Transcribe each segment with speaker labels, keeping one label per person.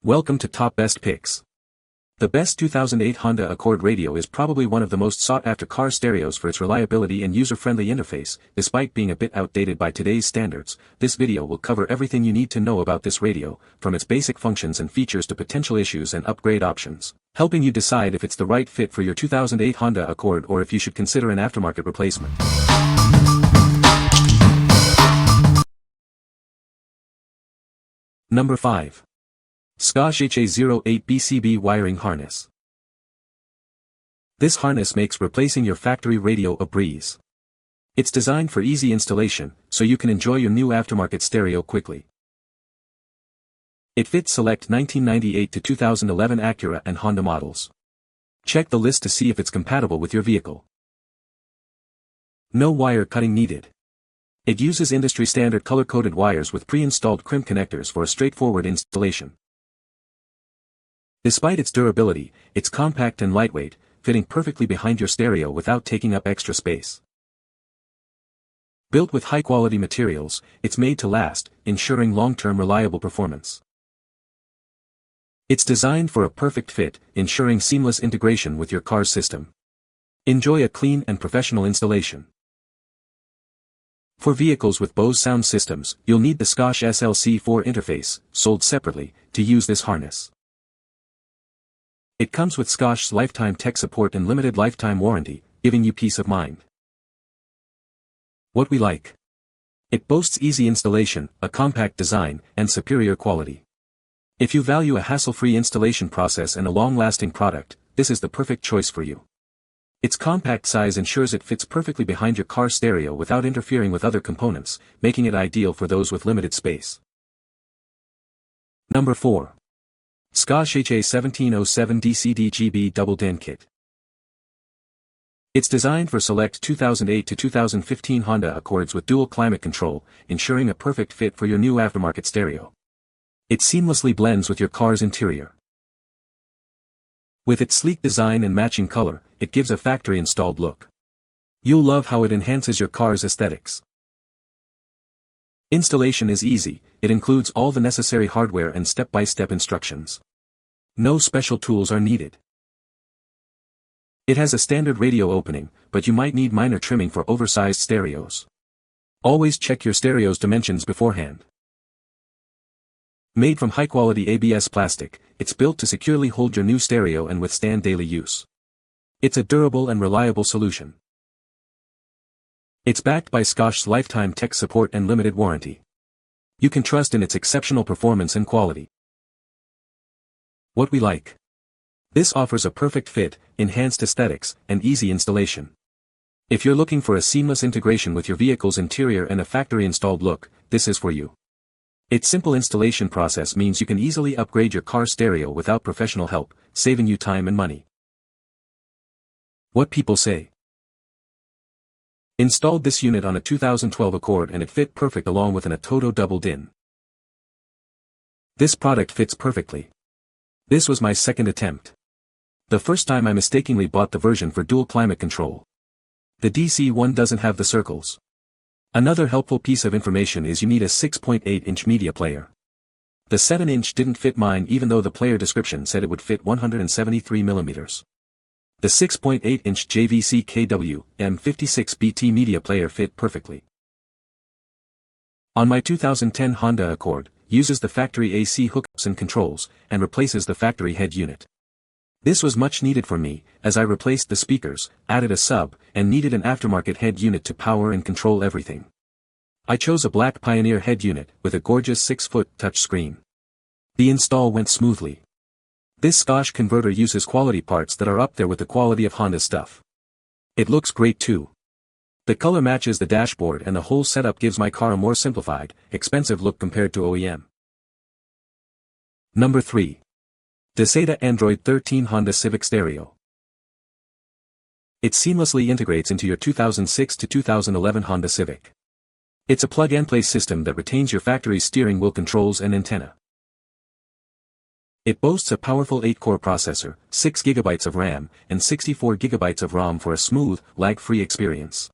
Speaker 1: Welcome to Top Best Picks. The best 2008 Honda Accord radio is probably one of the most sought-after car stereos for its reliability and user-friendly interface. Despite being a bit outdated by today's standards, this video will cover everything you need to know about this radio, from its basic functions and features to potential issues and upgrade options, helping you decide if it's the right fit for your 2008 Honda Accord or if you should consider an aftermarket replacement. Number 5. Scosche HA08 BCB wiring harness. This harness makes replacing your factory radio a breeze. It's designed for easy installation, so you can enjoy your new aftermarket stereo quickly. It fits select 1998 to 2011 Acura and Honda models. Check the list to see if it's compatible with your vehicle. No wire cutting needed. It uses industry-standard color-coded wires with pre-installed crimp connectors for a straightforward installation. Despite its durability, it's compact and lightweight, fitting perfectly behind your stereo without taking up extra space. Built with high-quality materials, it's made to last, ensuring long-term reliable performance. It's designed for a perfect fit, ensuring seamless integration with your car's system. Enjoy a clean and professional installation. For vehicles with Bose sound systems, you'll need the Scosche SLC4 interface, sold separately, to use this harness. It comes with Scosche's lifetime tech support and limited lifetime warranty, giving you peace of mind. What we like. It boasts easy installation, a compact design, and superior quality. If you value a hassle-free installation process and a long-lasting product, this is the perfect choice for you. Its compact size ensures it fits perfectperfectly behind your car stereo without interfering with other components, making it ideal for those with limited space. Number 4. Scosche HA1707 DCD-GB Double DIN Kit. It's designed for select 2008 to 2015 Honda Accords with dual climate control, ensuring a perfect fit for your new aftermarket stereo. It seamlessly blends with your car's interior. With its sleek design and matching color, it gives a factory-installed look. You'll love how it enhances your car's aesthetics. Installation is easy, it includes all the necessary hardware and step-by-step instructions. No special tools are needed. It has a standard radio opening, but you might need minor trimming for oversized stereos. Always check your stereo's dimensions beforehand. Made from high-quality ABS plastic, it's built to securely hold your new stereo and withstand daily use. It's a durable and reliable solution. It's backed by Scosche's lifetime tech support and limited warranty. You can trust in its exceptional performance and quality. What we like. This offers a perfect fit, enhanced aesthetics, and easy installation. If you're looking for a seamless integration with your vehicle's interior and a factory-installed look, this is for you. Its simple installation process means you can easily upgrade your car stereo without professional help, saving you time and money. What people say. Installed this unit on a 2012 Accord and it fit perfect along with an Atoto Double DIN. This product fits perfectly. This was my second attempt. The first time I mistakenly bought the version for dual climate control. The DC one doesn't have the circles. Another helpful piece of information is you need a 6.8-inch media player. The 7-inch didn't fit mine even though the player description said it would fit 173mm. The 6.8-inch JVC KW M56BT media player fit perfectly. On my 2010 Honda Accord, uses the factory AC hookups and controls, and replaces the factory head unit. This was much needed for me, as I replaced the speakers, added a sub, and needed an aftermarket head unit to power and control everything. I chose a black Pioneer head unit, with a gorgeous 6-foot touchscreen. The install went smoothly. This Scosche converter uses quality parts that are up there with the quality of Honda stuff. It looks great too. The color matches the dashboard and the whole setup gives my car a more simplified, expensive look compared to OEM. Number 3. Dasaita Android 13 Honda Civic Stereo. It seamlessly integrates into your 2006 to 2011 Honda Civic. It's a plug-and-play system that retains your factory's steering wheel controls and antenna. It boasts a powerful 8-core processor, 6 GB of RAM, and 64 GB of ROM for a smooth, lag-free experience.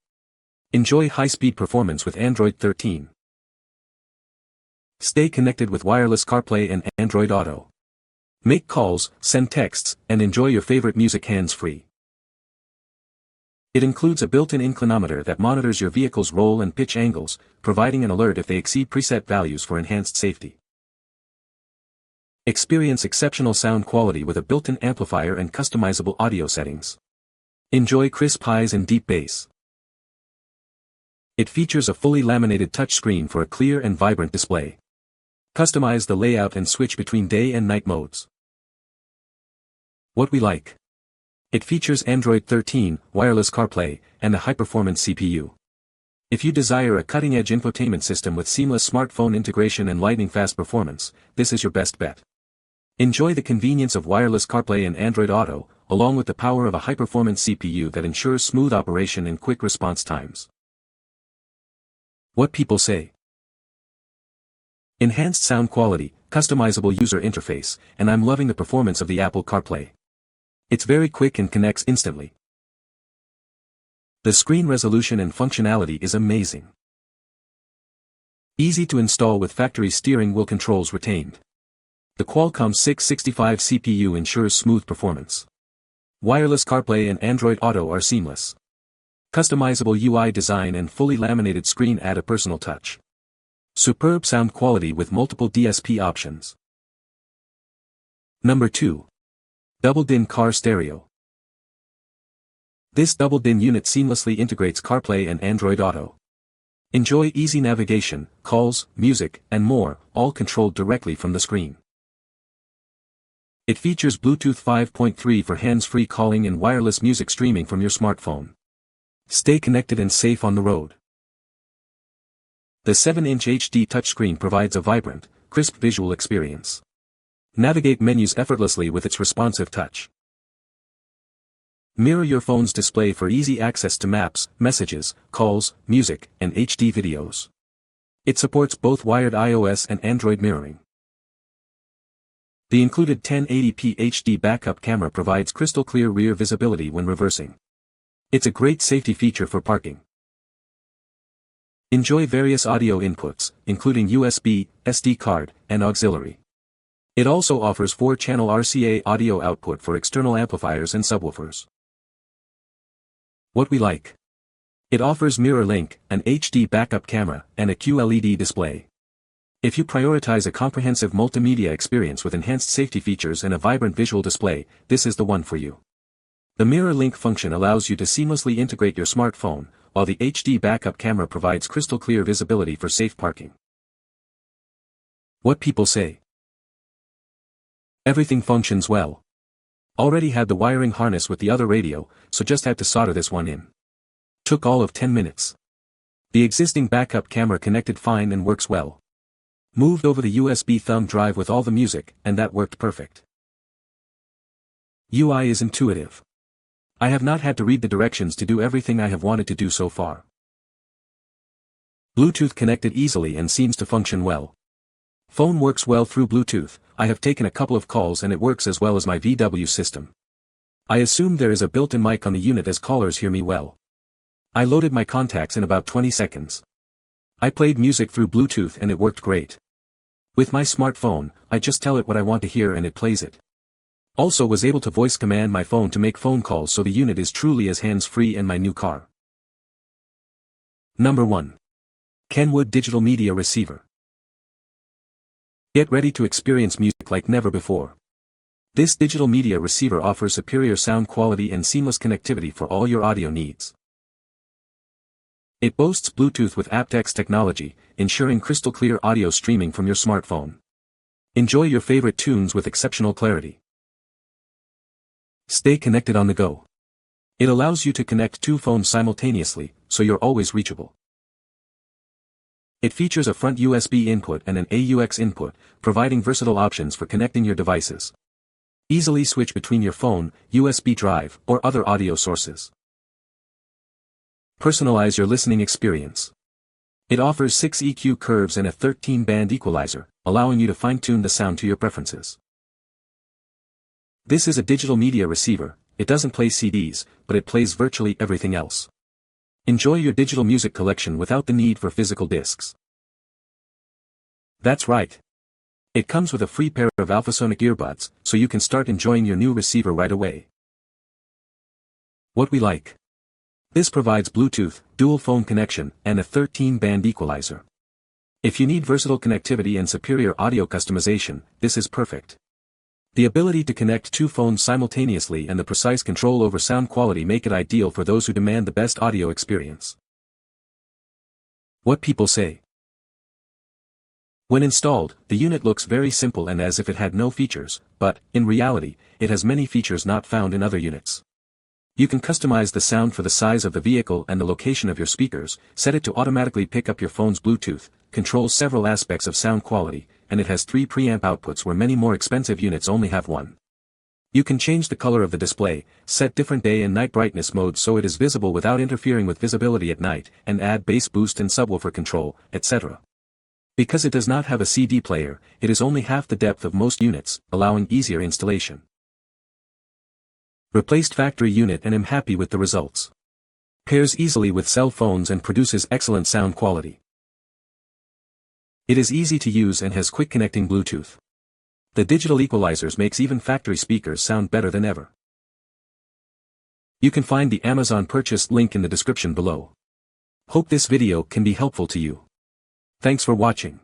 Speaker 1: Enjoy high-speed performance with Android 13. Stay connected with wireless CarPlay and Android Auto. Make calls, send texts, and enjoy your favorite music hands-free. It includes a built-in inclinometer that monitors your vehicle's roll and pitch angles, providing an alert if they exceed preset values for enhanced safety. Experience exceptional sound quality with a built-in amplifier and customizable audio settings. Enjoy crisp highs and deep bass. It features a fully laminated touchscreen for a clear and vibrant display. Customize the layout and switch between day and night modes. What we like. It features Android 13, wireless CarPlay, and a high-performance CPU. If you desire a cutting-edge infotainment system with seamless smartphone integration and lightning-fast performance, this is your best bet. Enjoy the convenience of wireless CarPlay and Android Auto, along with the power of a high-performance CPU that ensures smooth operation and quick response times. What people say. Enhanced sound quality, customizable user interface, and I'm loving the performance of the Apple CarPlay. It's very quick and connects instantly. The screen resolution and functionality is amazing. Easy to install with factory steering wheel controls retained. The Qualcomm 665 CPU ensures smooth performance. Wireless CarPlay and Android Auto are seamless. Customizable UI design and fully laminated screen add a personal touch. Superb sound quality with multiple DSP options. Number 2. Double-DIN car stereo. This double-DIN unit seamlessly integrates CarPlay and Android Auto. Enjoy easy navigation, calls, music, and more, all controlled directly from the screen. It features Bluetooth 5.3 for hands-free calling and wireless music streaming from your smartphone. Stay connected and safe on the road. The 7-inch HD touchscreen provides a vibrant, crisp visual experience. Navigate menus effortlessly with its responsive touch. Mirror your phone's display for easy access to maps, messages, calls, music, and HD videos. It supports both wired iOS and Android mirroring. The included 1080p HD backup camera provides crystal clear rear visibility when reversing. It's a great safety feature for parking. Enjoy various audio inputs, including USB, SD card, and auxiliary. It also offers 4-channel RCA audio output for external amplifiers and subwoofers. What we like. It offers mirror link, an HD backup camera, and a QLED display. If you prioritize a comprehensive multimedia experience with enhanced safety features and a vibrant visual display, this is the one for you. The mirror link function allows you to seamlessly integrate your smartphone, while the HD backup camera provides crystal clear visibility for safe parking. What people say. Everything functions well. Already had the wiring harness with the other radio, so just had to solder this one in. Took all of 10 minutes. The existing backup camera connected fine and works well. Moved over the USB thumb drive with all the music, and that worked perfect. UI is intuitive. I have not had to read the directions to do everything I have wanted to do so far. Bluetooth connected easily and seems to function well. Phone works well through Bluetooth. I have taken a couple of calls and it works as well as my VW system. I assume there is a built-in mic on the unit as callers hear me well. I loaded my contacts in about 20 seconds. I played music through Bluetooth and it worked great. With my smartphone, I just tell it what I want to hear and it plays it. Also was able to voice command my phone to make phone calls, so the unit is truly as hands-free in my new car. Number 1. Kenwood Digital Media Receiver. Get ready to experience music like never before. This digital media receiver offers superior sound quality and seamless connectivity for all your audio needs. It boasts Bluetooth with aptX technology, ensuring crystal clear audio streaming from your smartphone. Enjoy your favorite tunes with exceptional clarity. Stay connected on the go. It allows you to connect 2 phones simultaneously, so you're always reachable. It features a front USB input and an AUX input, providing versatile options for connecting your devices. Easily switch between your phone, USB drive, or other audio sources. Personalize your listening experience. It offers 6 EQ curves and a 13-band equalizer, allowing you to fine-tune the sound to your preferences. This is a digital media receiver. It doesn't play CDs, but it plays virtually everything else. Enjoy your digital music collection without the need for physical discs. That's right. It comes with a free pair of alphasonic earbuds, so you can start enjoying your new receiver right away. What we like. This provides Bluetooth, dual phone connection, and a 13-band equalizer. If you need versatile connectivity and superior audio customization, this is perfect. The ability to connect two phones simultaneously and the precise control over sound quality make it ideal for those who demand the best audio experience. What people say. When installed, the unit looks very simple and as if it had no features, but, in reality, it has many features not found in other units. You can customize the sound for the size of the vehicle and the location of your speakers, set it to automatically pick up your phone's Bluetooth, controls several aspects of sound quality, and it has 3 preamp outputs where many more expensive units only have 1. You can change the color of the display, set different day and night brightness modes so it is visible without interfering with visibility at night, and add bass boost and subwoofer control, etc. Because it does not have a CD player, it is only half the depth of most units, allowing easier installation. Replaced factory unit and am happy with the results. Pairs easily with cell phones and produces excellent sound quality. It is easy to use and has quick connecting Bluetooth. The digital equalizers makes even factory speakers sound better than ever. You can find the Amazon purchase link in the description below. Hope this video can be helpful to you. Thanks for watching.